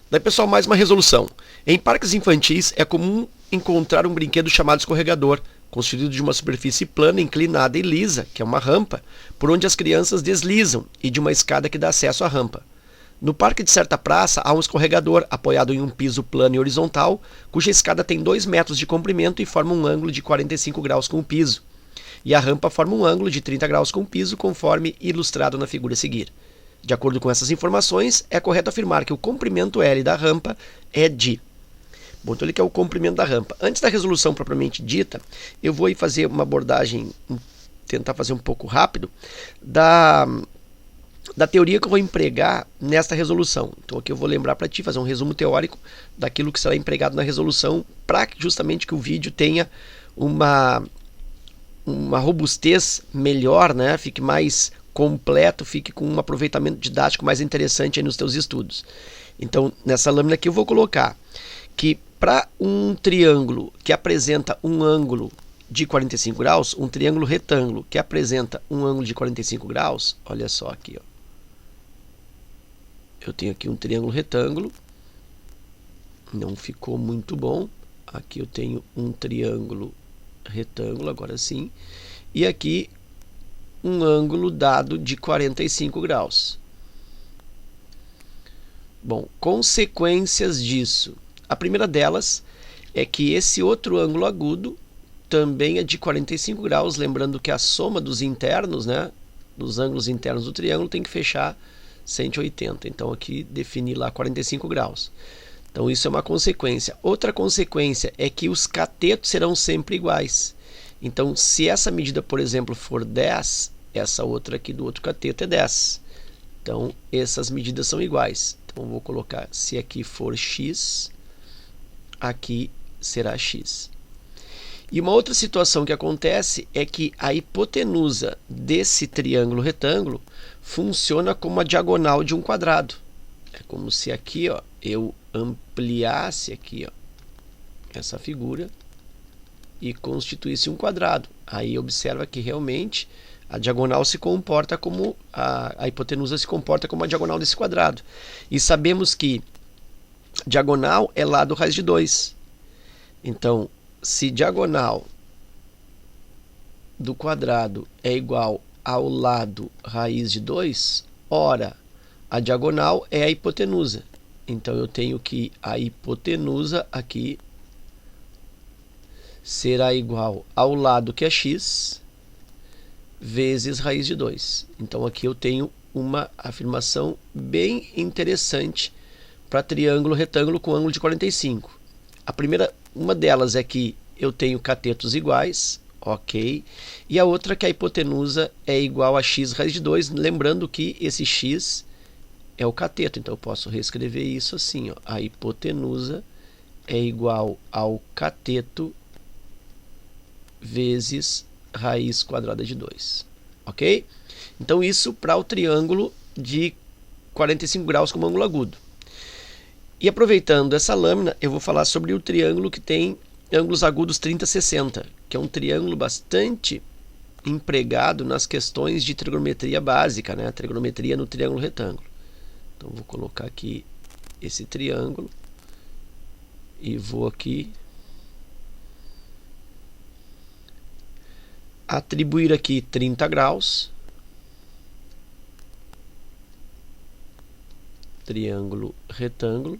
Daí, pessoal, mais uma resolução. Em parques infantis é comum encontrar um brinquedo chamado escorregador, constituído de uma superfície plana, inclinada e lisa, que é uma rampa, por onde as crianças deslizam, e de uma escada que dá acesso à rampa. No parque de certa praça há um escorregador apoiado em um piso plano e horizontal, cuja escada tem 2 metros de comprimento e forma um ângulo de 45 graus com o piso. E a rampa forma um ângulo de 30 graus com o piso, conforme ilustrado na figura a seguir. De acordo com essas informações, é correto afirmar que o comprimento L da rampa é de... Bom, então ele quer o comprimento da rampa. Antes da resolução propriamente dita, eu vou aí fazer uma abordagem, tentar fazer um pouco rápido, da teoria que eu vou empregar nesta resolução. Então aqui eu vou lembrar para ti, fazer um resumo teórico daquilo que será empregado na resolução, para justamente que o vídeo tenha uma robustez melhor, né? Fique mais completo, fique com um aproveitamento didático mais interessante aí nos teus estudos. Então, nessa lâmina aqui eu vou colocar que para um triângulo que apresenta um ângulo de 45 graus, um triângulo retângulo que apresenta um ângulo de 45 graus, olha só aqui, ó. Eu tenho aqui um triângulo retângulo, não ficou muito bom. Aqui eu tenho um triângulo retângulo, agora sim, e aqui um ângulo dado de 45 graus. Bom, consequências disso. A primeira delas é que esse outro ângulo agudo também é de 45 graus, lembrando que a soma dos internos, né, dos ângulos internos do triângulo tem que fechar 180. Então aqui defini lá 45 graus. Então isso é uma consequência. Outra consequência é que os catetos serão sempre iguais. Então se essa medida, por exemplo, for 10, essa outra aqui do outro cateto é 10. Então essas medidas são iguais. Então eu vou colocar, se aqui for x, aqui será x. E uma outra situação que acontece é que a hipotenusa desse triângulo retângulo funciona como a diagonal de um quadrado. É como se aqui, ó, eu ampliasse aqui, ó, essa figura e constituísse um quadrado. Aí observa que realmente a diagonal se comporta como a hipotenusa se comporta como a diagonal desse quadrado. E sabemos que diagonal é lado raiz de 2. Então, se diagonal do quadrado é igual ao lado raiz de 2, ora, a diagonal é a hipotenusa. Então, eu tenho que a hipotenusa aqui será igual ao lado que é x vezes raiz de 2. Então, aqui eu tenho uma afirmação bem interessante para triângulo retângulo com ângulo de 45. A primeira, uma delas é que eu tenho catetos iguais, ok, e a outra que a hipotenusa é igual a x raiz de 2, lembrando que esse x é o cateto, então eu posso reescrever isso assim, ó, a hipotenusa é igual ao cateto vezes raiz quadrada de 2, ok? Então isso para o triângulo de 45 graus como ângulo agudo. E aproveitando essa lâmina, eu vou falar sobre o triângulo que tem ângulos agudos 30, 60, que é um triângulo bastante empregado nas questões de trigonometria básica, né? Trigonometria no triângulo retângulo. Então vou colocar aqui esse triângulo e vou aqui atribuir aqui 30 graus, triângulo retângulo,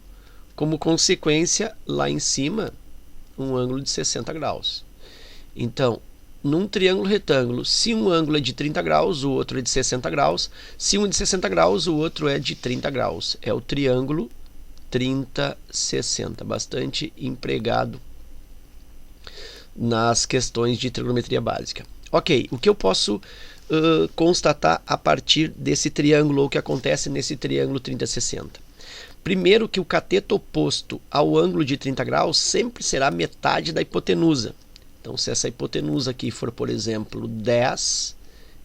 como consequência lá em cima um ângulo de 60 graus. Então, num triângulo retângulo, se um ângulo é de 30 graus, o outro é de 60 graus, se um é de 60 graus, o outro é de 30 graus. É o triângulo 30-60, bastante empregado nas questões de trigonometria básica. Ok, o que eu posso constatar a partir desse triângulo, ou o que acontece nesse triângulo 30-60? Primeiro, que o cateto oposto ao ângulo de 30 graus sempre será metade da hipotenusa. Então, se essa hipotenusa aqui for, por exemplo, 10,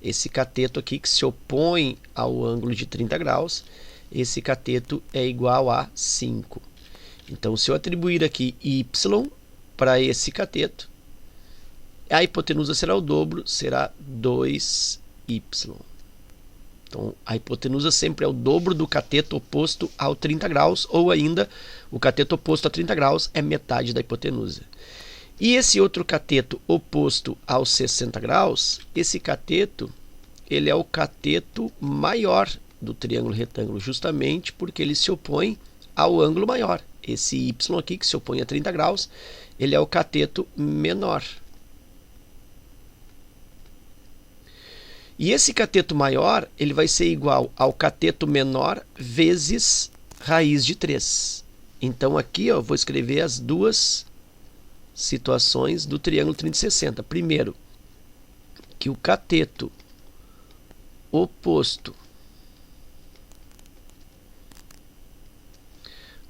esse cateto aqui que se opõe ao ângulo de 30 graus, esse cateto é igual a 5. Então, se eu atribuir aqui y para esse cateto, a hipotenusa será o dobro, será 2y. Então, a hipotenusa sempre é o dobro do cateto oposto ao 30 graus, ou ainda, o cateto oposto a 30 graus é metade da hipotenusa. E esse outro cateto oposto aos 60 graus, esse cateto, ele é o cateto maior do triângulo retângulo, justamente porque ele se opõe ao ângulo maior. Esse y aqui, que se opõe a 30 graus, ele é o cateto menor. E esse cateto maior, ele vai ser igual ao cateto menor vezes raiz de 3. Então, aqui eu vou escrever as duas situações do triângulo 30 e 60. Primeiro, que o cateto oposto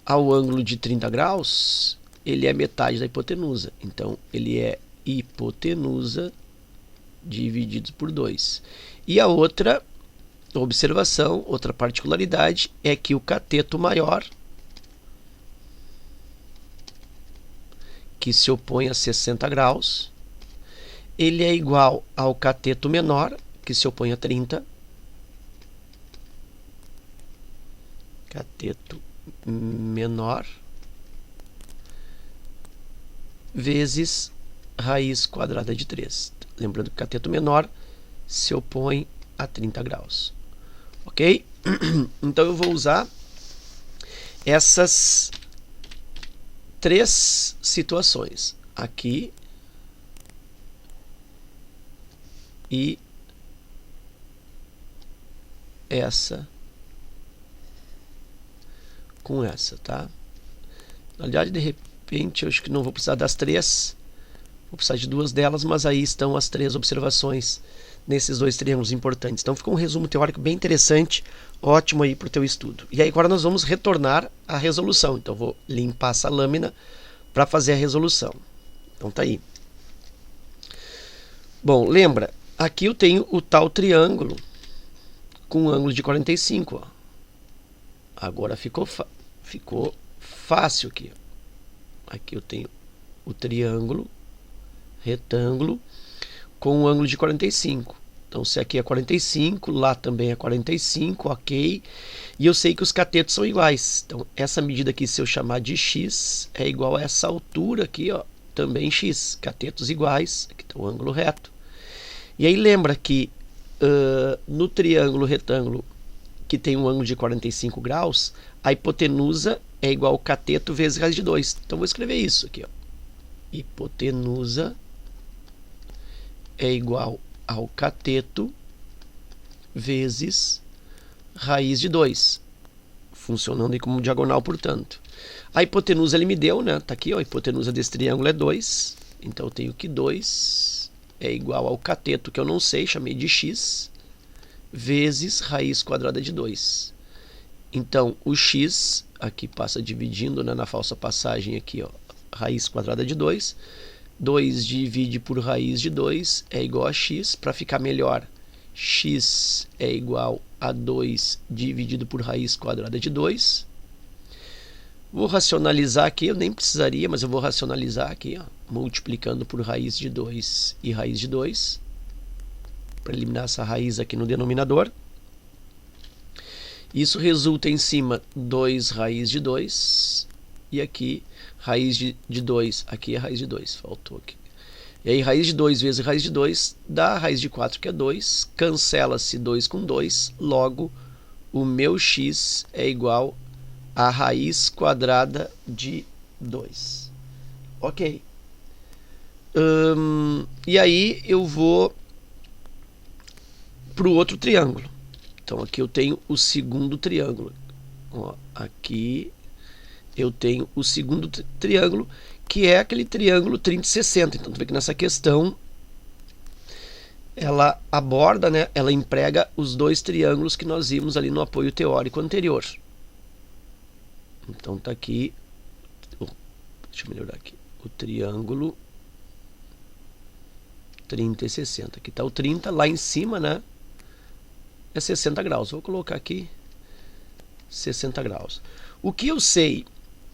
ao ângulo de 30 graus, ele é metade da hipotenusa. Então, ele é hipotenusa divididos por 2. E a outra observação, outra particularidade, é que o cateto maior, que se opõe a 60 graus, ele é igual ao cateto menor, que se opõe a 30. Cateto menor vezes raiz quadrada de 3. Lembrando que o cateto menor se opõe a 30 graus. Ok? Então eu vou usar essas três situações. Aqui e essa com essa, tá? Na verdade, de repente, eu acho que não vou precisar das três. Vou precisar de duas delas, mas aí estão as três observações nesses dois triângulos importantes. Então ficou um resumo teórico bem interessante, ótimo aí para o teu estudo. E aí agora nós vamos retornar à resolução. Então vou limpar essa lâmina para fazer a resolução. Então tá aí. Bom, lembra, aqui eu tenho o tal triângulo com um ângulo de 45. Ó. Agora ficou fácil aqui. Aqui eu tenho o triângulo retângulo com um ângulo de 45. Então, se aqui é 45, lá também é 45, ok. E eu sei que os catetos são iguais. Então, essa medida aqui, se eu chamar de x, é igual a essa altura aqui, ó, também x. Catetos iguais, aqui está o ângulo reto. E aí, lembra que no triângulo retângulo, que tem um ângulo de 45 graus, a hipotenusa é igual ao cateto vezes raiz de 2. Então, vou escrever isso aqui, ó. Hipotenusa é igual ao cateto vezes raiz de 2, funcionando aí como diagonal, portanto. A hipotenusa ele me deu, né? Tá aqui, ó, a hipotenusa desse triângulo é 2, então eu tenho que 2 é igual ao cateto, que eu não sei, chamei de x, vezes raiz quadrada de 2. Então, o x, aqui passa dividindo, né, na falsa passagem aqui, ó, raiz quadrada de 2. 2 divide por raiz de 2 é igual a x. Para ficar melhor, x é igual a 2 dividido por raiz quadrada de 2. Vou racionalizar aqui, eu nem precisaria, mas eu vou racionalizar aqui, ó, multiplicando por raiz de 2 e raiz de 2, para eliminar essa raiz aqui no denominador. Isso resulta em cima 2 raiz de 2, e aqui raiz de 2, aqui é raiz de 2, faltou aqui. E aí raiz de 2 vezes raiz de 2 dá raiz de 4, que é 2, cancela-se 2 com 2, logo o meu x é igual a raiz quadrada de 2. Ok. E aí eu vou para o outro triângulo. Então aqui eu tenho o segundo triângulo. Ó, aqui eu tenho o segundo triângulo, que é aquele triângulo 30 e 60. Então, tu vê que nessa questão, ela aborda, né, ela emprega os dois triângulos que nós vimos ali no apoio teórico anterior. Então, tá aqui, deixa eu melhorar aqui, o triângulo 30 e 60. Aqui está o 30, lá em cima, né, é 60 graus. Vou colocar aqui 60 graus. O que eu sei?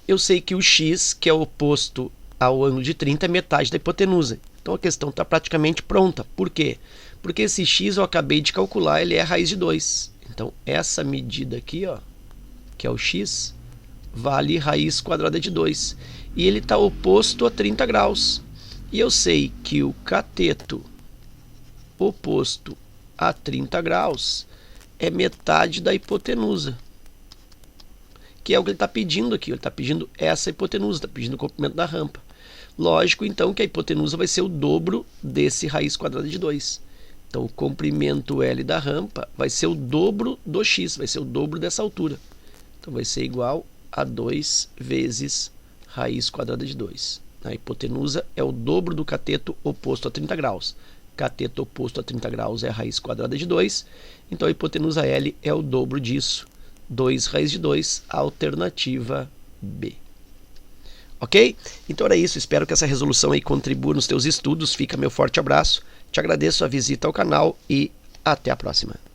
Eu sei que o x, que é oposto ao ângulo de 30, é metade da hipotenusa. Então a questão está praticamente pronta. Por quê? Porque esse x eu acabei de calcular, ele é raiz de 2. Então, essa medida aqui, ó, que é o x, vale raiz quadrada de 2. E ele está oposto a 30 graus. E eu sei que o cateto oposto a 30 graus é metade da hipotenusa, que é o que ele está pedindo aqui. Ele está pedindo essa hipotenusa, está pedindo o comprimento da rampa. Lógico, então, que a hipotenusa vai ser o dobro desse raiz quadrada de 2. Então, o comprimento L da rampa vai ser o dobro do x, vai ser o dobro dessa altura. Então, vai ser igual a 2 vezes raiz quadrada de 2. A hipotenusa é o dobro do cateto oposto a 30 graus. Cateto oposto a 30 graus é a raiz quadrada de 2. Então, a hipotenusa L é o dobro disso. 2 raiz de 2, alternativa B. Ok? Então era isso, espero que essa resolução aí contribua nos teus estudos. Fica meu forte abraço, te agradeço a visita ao canal e até a próxima.